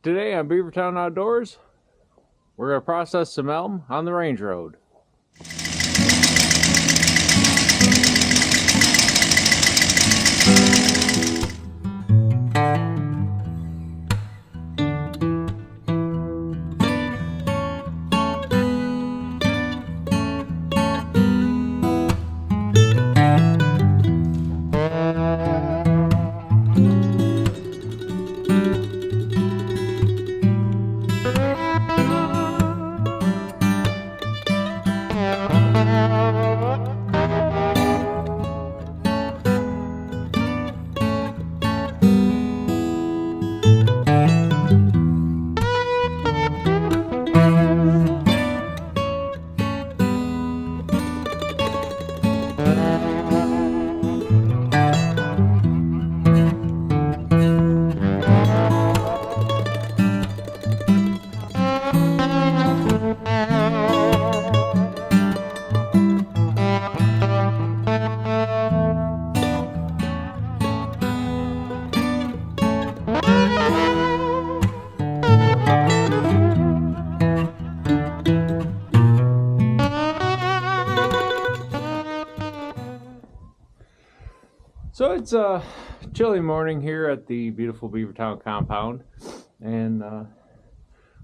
Today on Beavertown Outdoors, we're going to process some elm on the range road. So it's a chilly morning here at the beautiful Beavertown compound, and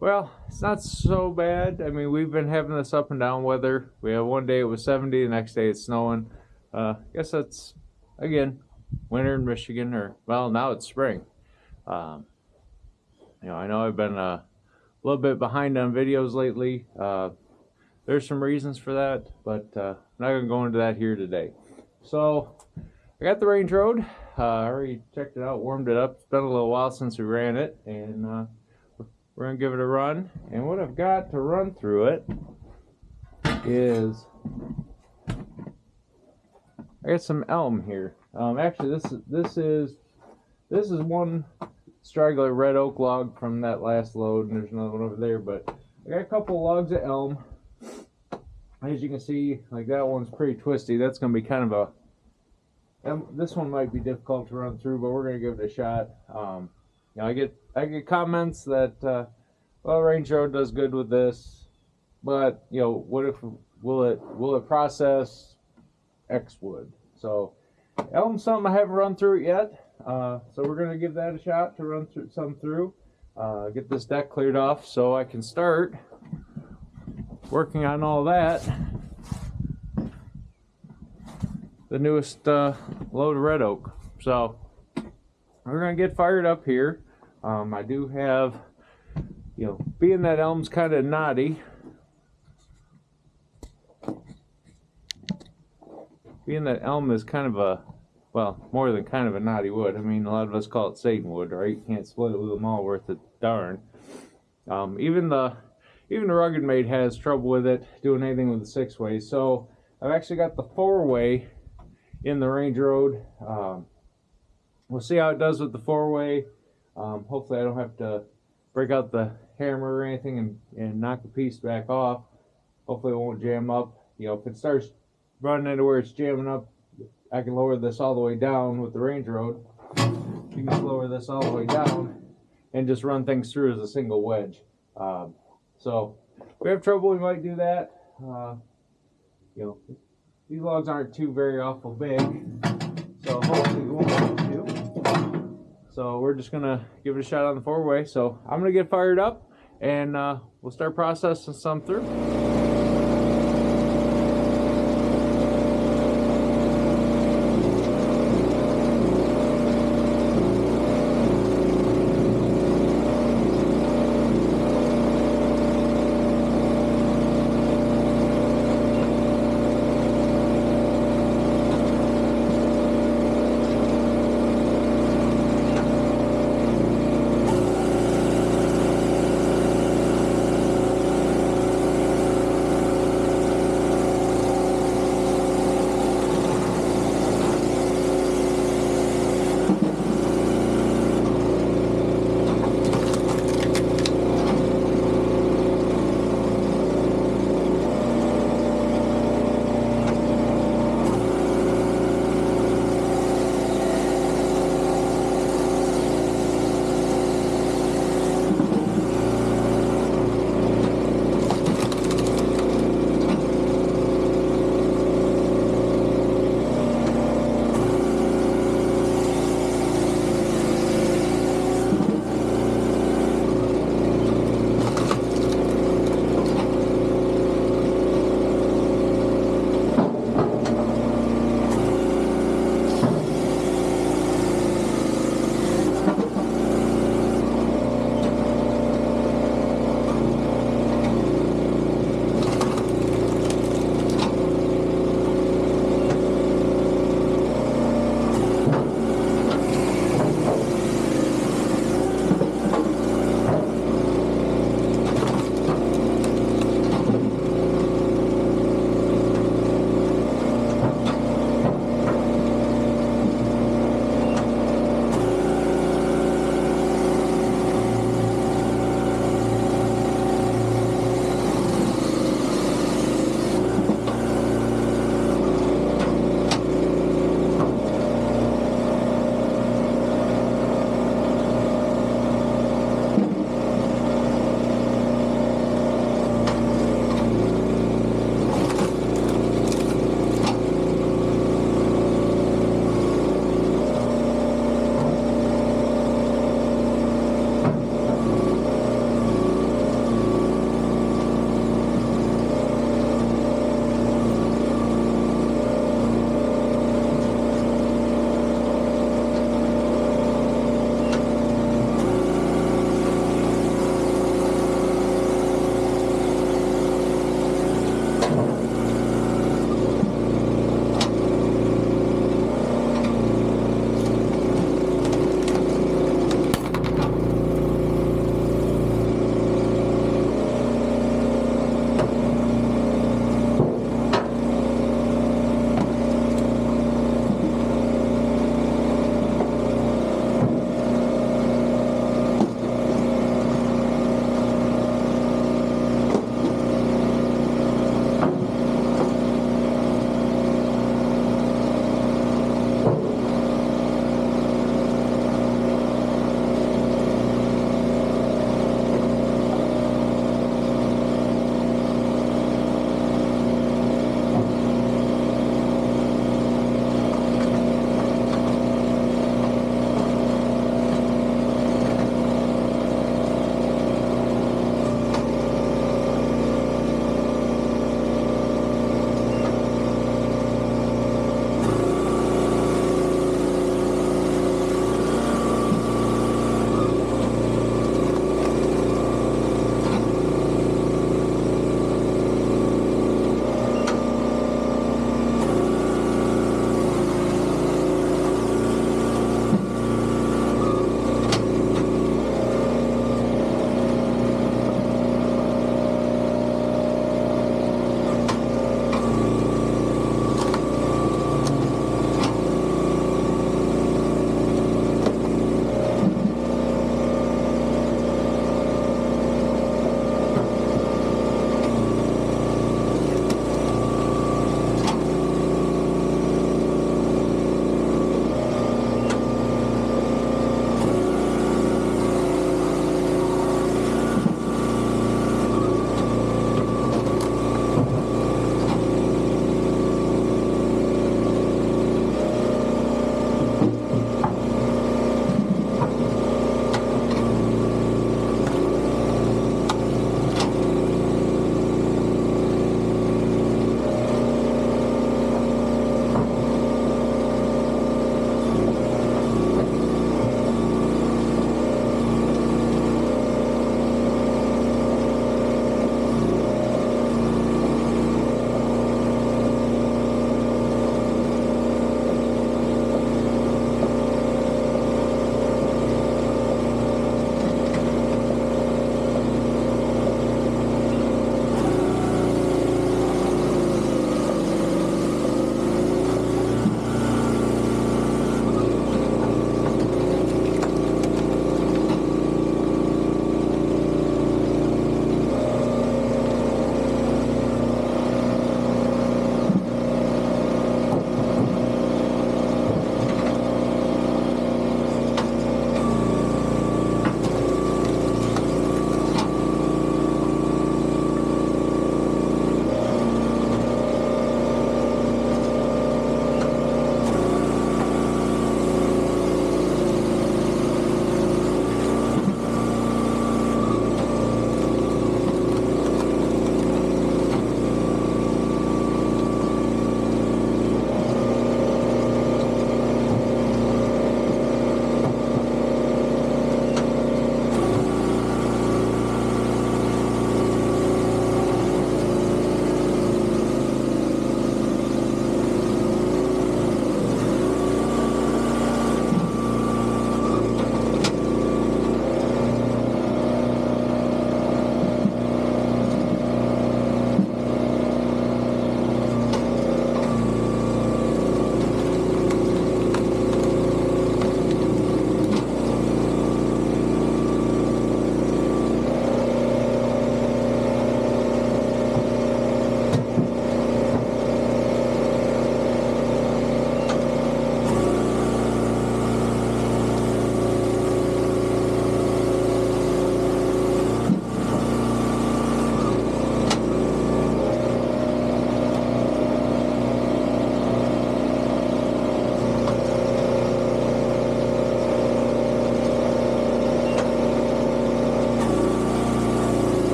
well, it's not so bad. I mean, we've been having this up and down weather. We have one day it was 70, the next day it's snowing. Guess that's, again, winter in Michigan, or, well, now it's spring. I know I've been a little bit behind on videos lately. There's some reasons for that, but I'm not going to go into that here today. So I got the range road. I already checked it out, warmed it up. It's been a little while since we ran it, and we're going to give it a run. And what I've got to run through it is I got some elm here. Actually, this is one straggler red oak log from that last load, and there's another one over there. But I got a couple of logs of elm. As you can see, like that one's pretty twisty. That's going to be kind of a this one might be difficult to run through, but we're going to give it a shot. I get comments that well, range road does good with this, but what if will it process X wood? So elm's something I haven't run through it yet. So we're going to give that a shot to run through get this deck cleared off so I can start working on all that. The newest load of red oak. So we're gonna get fired up here. I do have, being that elm's kind of knotty, being that elm is kind of a, well, more than kind of a knotty wood. I mean, a lot of us call it Satan wood, right? You can't split it with them all worth a darn. Even the rugged mate has trouble with it doing anything with the 6-way. So I've actually got the 4-way in the range road. We'll see how it does with the 4-way. Hopefully I don't have to break out the hammer or anything and knock the piece back off. Hopefully it won't jam up. If it starts running into where it's jamming up, I can lower this all the way down with the range road. You can lower this all the way down and just run things through as a single wedge. So if we have trouble, we might do that. These logs aren't too very awful big, so hopefully we won't have to. So we're just gonna give it a shot on the 4-way. So I'm gonna get fired up, and we'll start processing some through.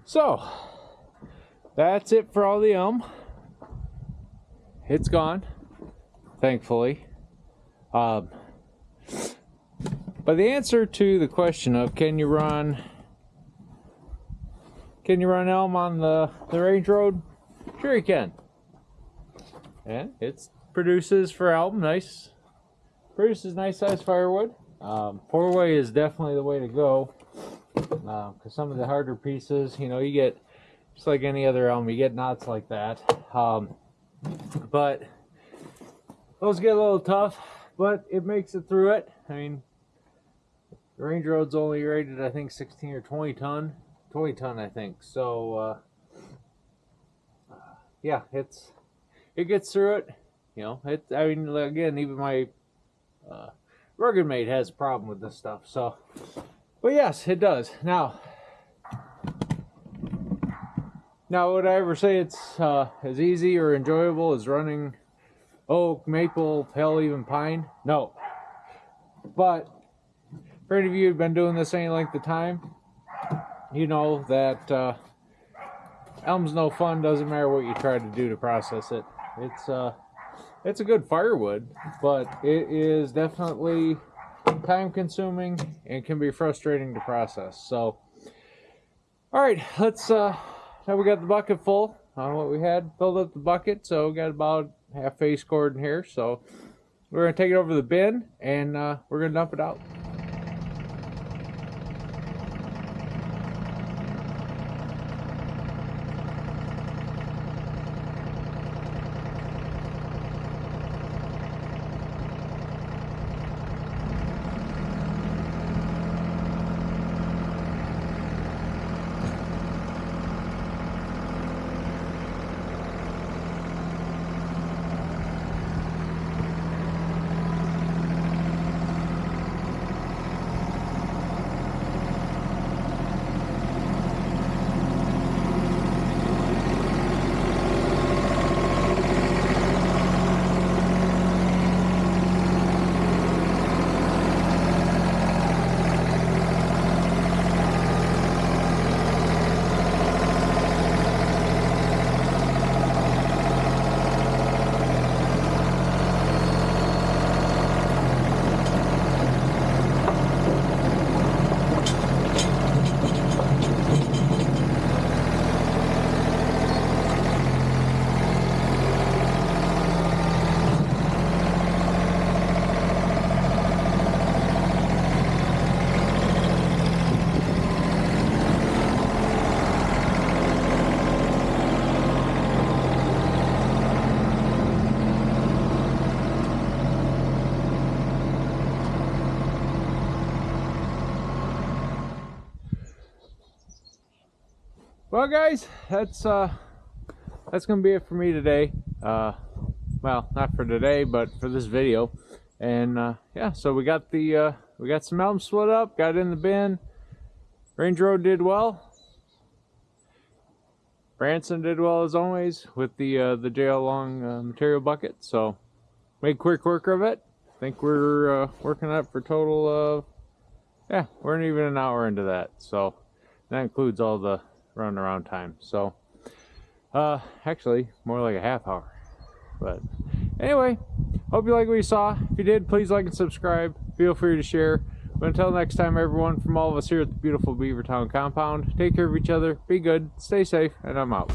So that's it for all the elm. It's gone, thankfully. But the answer to the question of can you run elm on the range road? Sure you can. And it produces for elm produces nice size firewood. 4-way is definitely the way to go, because some of the harder pieces, you know, you get, just like any other elm, you get knots like that. But those get a little tough, but it makes it through it. I mean, the range road's only rated, I think, 16 or 20 ton, I think. So yeah, it gets through it. You know, I mean, again, even my rugged mate has a problem with this stuff. So, but yes, it does. Now, would I ever say it's as easy or enjoyable as running oak, maple, hell, even pine? No. But for any of you who've been doing this any length of time, you know that elm's no fun. Doesn't matter what you try to do to process it. It's a good firewood, but it is definitely time consuming and can be frustrating to process. So, all right, let's now we got the bucket full on what we had filled up the bucket, so we got about half face cord in here. So we're gonna take it over to the bin and we're gonna dump it out. Well, guys, that's gonna be it for me today. Well, not for today, but for this video. And yeah, so we got some elm split up, got it in the bin. Range Road did well. Branson did well as always with the JL Long material bucket. So made quick work of it. I think we're working up for a total of, yeah, we're not even an hour into that. So that includes all the running around time. So actually more like a half hour. But anyway, hope you like what you saw. If you did, please like and subscribe. Feel free to share. But until next time, everyone, from all of us here at the beautiful Beavertown compound, take care of each other, be good, stay safe, and I'm out.